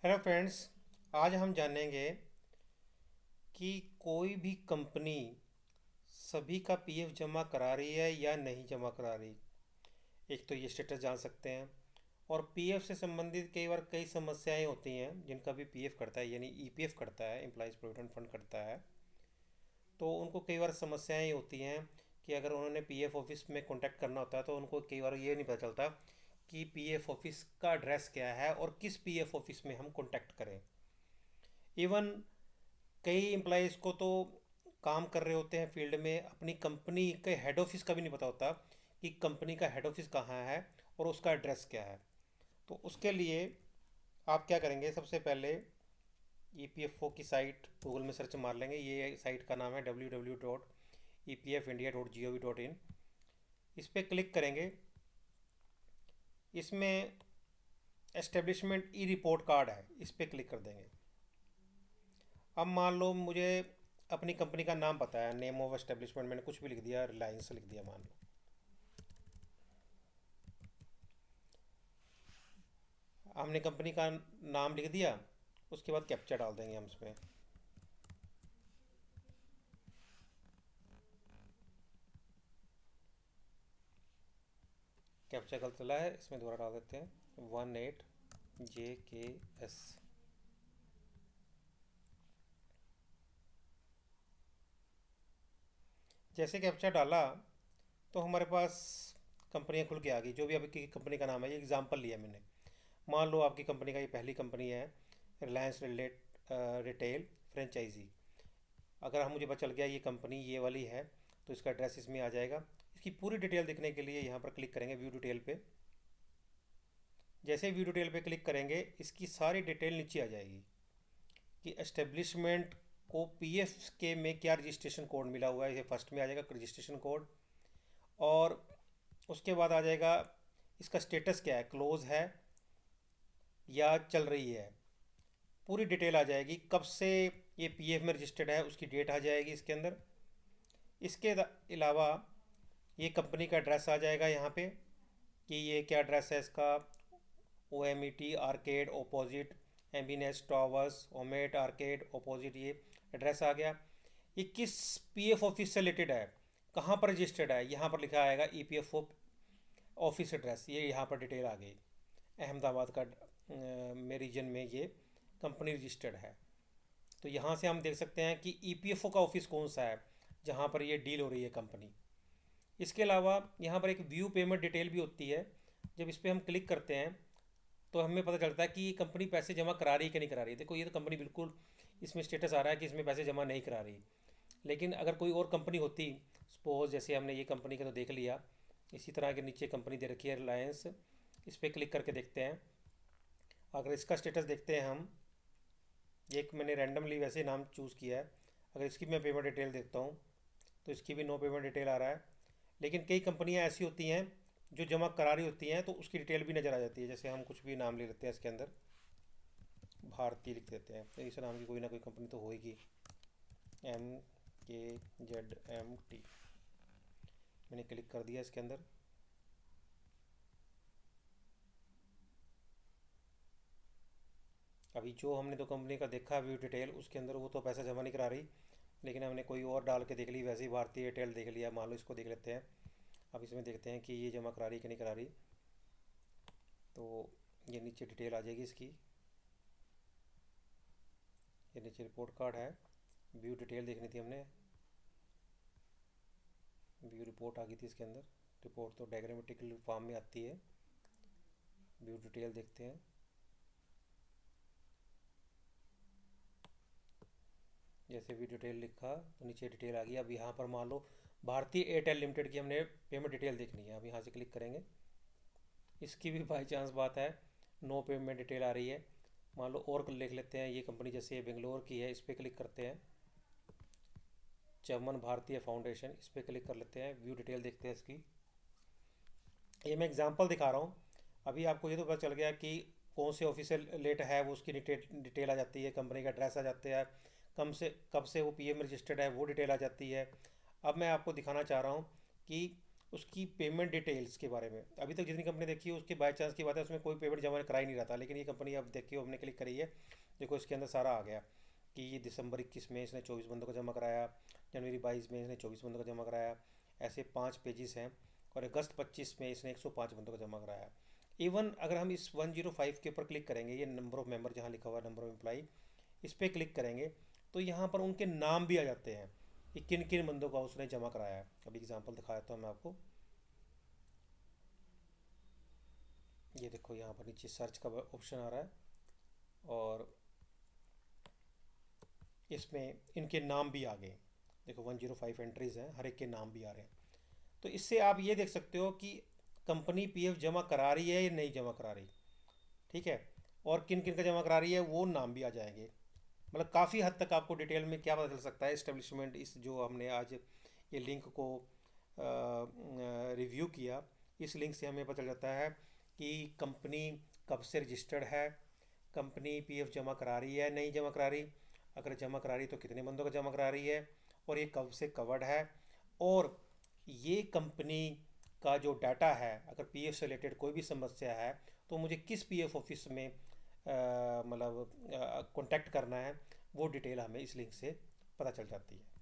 Hello friends. आज हम जानेंगे कि कोई भी कंपनी सभी का पीएफ जमा करा रही है या नहीं जमा करा रही। एक तो ये स्टेटस जान सकते हैं। और पीएफ से संबंधित कई बार कई समस्याएं होती हैं जिनका भी पीएफ करता है, यानी ईपीएफ करता है, एम्प्लॉयज़ प्रोविडेंट फंड करता है। तो उनको कई बार समस्याएं होती हैं कि अगर उन्होंने पीएफ ऑफिस में कांटेक्ट करना होता है तो उनको कई बार ये नहीं पता चलता कि पीएफ ऑफिस का एड्रेस क्या है और किस पीएफ ऑफिस में हम कांटेक्ट करें। इवन कई एम्प्लॉयज़ को तो काम कर रहे होते हैं फील्ड में, अपनी कंपनी के हेड ऑफिस का भी नहीं पता होता कि कंपनी का हेड ऑफिस कहाँ है और उसका एड्रेस क्या है। तो उसके लिए आप क्या करेंगे, सबसे पहले ईपीएफओ की साइट गूगल में सर्च मार लेंगे। ये साइट का नाम है www.epfindia.gov.in। इस पर क्लिक करेंगे। इसमें एस्टेब्लिशमेंट ई रिपोर्ट कार्ड है, इस पर क्लिक कर देंगे। अब मान लो मुझे अपनी कंपनी का नाम पता है, नेम ऑफ एस्टेब्लिशमेंट मैंने कुछ भी लिख दिया, रिलायंस लिख दिया मान लो। हमने कंपनी का नाम लिख दिया, उसके बाद कैप्चा डाल देंगे हम इसमें। कैप्चा गलत चला है, इसमें दोबारा डाल देते हैं 18JKS। जैसे कैप्चा डाला तो हमारे पास कंपनियाँ खुल के आ गई। जो भी आपकी कंपनी का नाम है, ये एग्जांपल लिया मैंने। मान लो आपकी कंपनी का ये पहली कंपनी है, रिलायंस रिटेल फ्रेंचाइजी। अगर हम मुझे पता चल गया ये कंपनी ये वाली है तो इसका एड्रेस इसमें आ जाएगा। इसकी पूरी डिटेल देखने के लिए यहाँ पर क्लिक करेंगे व्यू डिटेल पे। जैसे व्यू डिटेल पे क्लिक करेंगे इसकी सारी डिटेल नीचे आ जाएगी कि एस्टेब्लिशमेंट को पीएफ के में क्या रजिस्ट्रेशन कोड मिला हुआ है। ये फर्स्ट में आ जाएगा रजिस्ट्रेशन कोड, और उसके बाद आ जाएगा इसका स्टेटस क्या है, क्लोज है या चल रही है। पूरी डिटेल आ जाएगी, कब से ये पीएफ में रजिस्टर्ड है उसकी डेट आ जाएगी इसके अंदर। इसके अलावा ये कंपनी का एड्रेस आ जाएगा यहाँ पे कि ये क्या एड्रेस है इसका। OMET arcade opposite Ambience towers, Omet arcade opposite, ये एड्रेस आ गया। ये किस पीएफ ऑफिस से रिलेटेड है, कहाँ पर रजिस्टर्ड है, यहाँ पर लिखा आएगा ईपीएफओ ऑफिस एड्रेस। ये यहाँ पर डिटेल आ गई। अहमदाबाद का में रीजन में ये कंपनी रजिस्टर्ड है। तो यहाँ से हम देख सकते हैं कि ईपीएफओ का ऑफिस कौन सा है जहाँ पर ये डील हो रही है कंपनी। इसके अलावा यहाँ पर एक व्यू पेमेंट डिटेल भी होती है। जब इस पर हम क्लिक करते हैं तो हमें पता चलता है कि ये कंपनी पैसे जमा करा रही है कि नहीं करा रही है। देखो ये तो कंपनी बिल्कुल, इसमें स्टेटस आ रहा है कि इसमें पैसे जमा नहीं करा रही। लेकिन अगर कोई और कंपनी होती, सपोज जैसे हमने ये कंपनी का तो देख लिया, इसी तरह के नीचे कंपनी दे रखी है रिलायंस। इस पर क्लिक करके देखते हैं। अगर इसका स्टेटस देखते हैं हम, एक मैंने रैंडमली वैसे नाम चूज़ किया है। अगर इसकी मैं पेमेंट डिटेल देखता हूँ तो इसकी भी नो पेमेंट डिटेल आ रहा है। लेकिन कई कंपनियां ऐसी होती हैं जो जमा करा रही होती हैं तो उसकी डिटेल भी नज़र आ जाती है। जैसे हम कुछ भी नाम ले लेते हैं, इसके अंदर भारती लिख देते हैं, तो इस नाम की कोई ना कोई कंपनी तो होगी। MKZMT मैंने क्लिक कर दिया इसके अंदर। अभी जो हमने तो कंपनी का देखा व्यू डिटेल, उसके अंदर वो तो पैसा जमा नहीं करा रही। लेकिन हमने कोई और डाल के देख ली, वैसे ही भारतीय एयरटेल देख लिया, मान लो इसको देख लेते हैं। अब इसमें देखते हैं कि ये जमा करा रही कि नहीं करा रही। तो ये नीचे डिटेल आ जाएगी इसकी। ये नीचे रिपोर्ट कार्ड है, व्यू डिटेल देखनी थी हमने, व्यू रिपोर्ट आ गई थी इसके अंदर। रिपोर्ट तो डायग्रामेटिकल फॉर्म में आती है। व्यू डिटेल देखते हैं। जैसे व्यू डिटेल लिखा तो नीचे डिटेल आ गई। अब यहाँ पर मान लो भारतीय एयरटेल लिमिटेड की हमने पेमेंट डिटेल देखनी है। अब यहाँ से क्लिक करेंगे, इसकी भी बाई चांस बात है नो पेमेंट डिटेल आ रही है। मान लो और लिख लेते हैं, ये कंपनी जैसे बेंगलोर की है, इस पर क्लिक करते हैं, चमन भारतीय फाउंडेशन, इस पर क्लिक कर लेते हैं, व्यू डिटेल देखते हैं इसकी। ये मैं एग्जांपल दिखा रहा हूँ। अभी आपको ये तो पता चल गया कि कौन से ऑफिशियल लेट है, वो उसकी डिटेल आ जाती है, कंपनी का एड्रेस आ जाता है, कब से वो पीएम रजिस्टर्ड है वो डिटेल आ जाती है। अब मैं आपको दिखाना चाह रहा हूँ कि उसकी पेमेंट डिटेल्स के बारे में। अभी तक जितनी कंपनी देखी है उसके बाय चांस की बात है, उसमें कोई पेमेंट जमा करा ही नहीं रहा था, लेकिन ये कंपनी अब देखिए हमने क्लिक करी है, देखो इसके अंदर सारा आ गया कि ये दिसंबर 21 में इसने 24 बंदों को जमा कराया, जनवरी 22 में इसने 24 बंदों को जमा कराया, ऐसे 5 पेजेस हैं। और अगस्त 25 में इसने 105 बंदों को जमा कराया। इवन अगर हम इस 105 के ऊपर क्लिक करेंगे, ये नंबर ऑफ मेंबर जहाँ लिखा हुआ है, नंबर ऑफ एम्प्लॉई, इस पर क्लिक करेंगे तो यहाँ पर उनके नाम भी आ जाते हैं कि किन किन बंदों का उसने जमा कराया है। अभी एग्जांपल दिखा देता हूँ मैं आपको। ये देखो यहाँ पर नीचे सर्च का ऑप्शन आ रहा है और इसमें इनके नाम भी आ गए। देखो 105 एंट्रीज हैं, हर एक के नाम भी आ रहे हैं। तो इससे आप ये देख सकते हो कि कंपनी पीएफ जमा करा रही है या नहीं जमा करा रही, ठीक है, और किन किन का जमा करा रही है वो नाम भी आ जाएंगे। मतलब काफ़ी हद तक आपको डिटेल में क्या पता चल सकता है इस्टेब्लिशमेंट, इस जो हमने आज ये लिंक को रिव्यू किया, इस लिंक से हमें पता चल जाता है कि कंपनी कब से रजिस्टर्ड है, कंपनी पीएफ जमा करा रही है नहीं जमा करा रही, अगर जमा करा रही तो कितने बंदों का जमा करा रही है, और ये कब से कवर्ड है, और ये कंपनी का जो डाटा है अगर पीएफ से रिलेटेड कोई भी समस्या है तो मुझे किस पीएफ ऑफिस में मतलब कांटेक्ट करना है, वो डिटेल हमें इस लिंक से पता चल जाती है।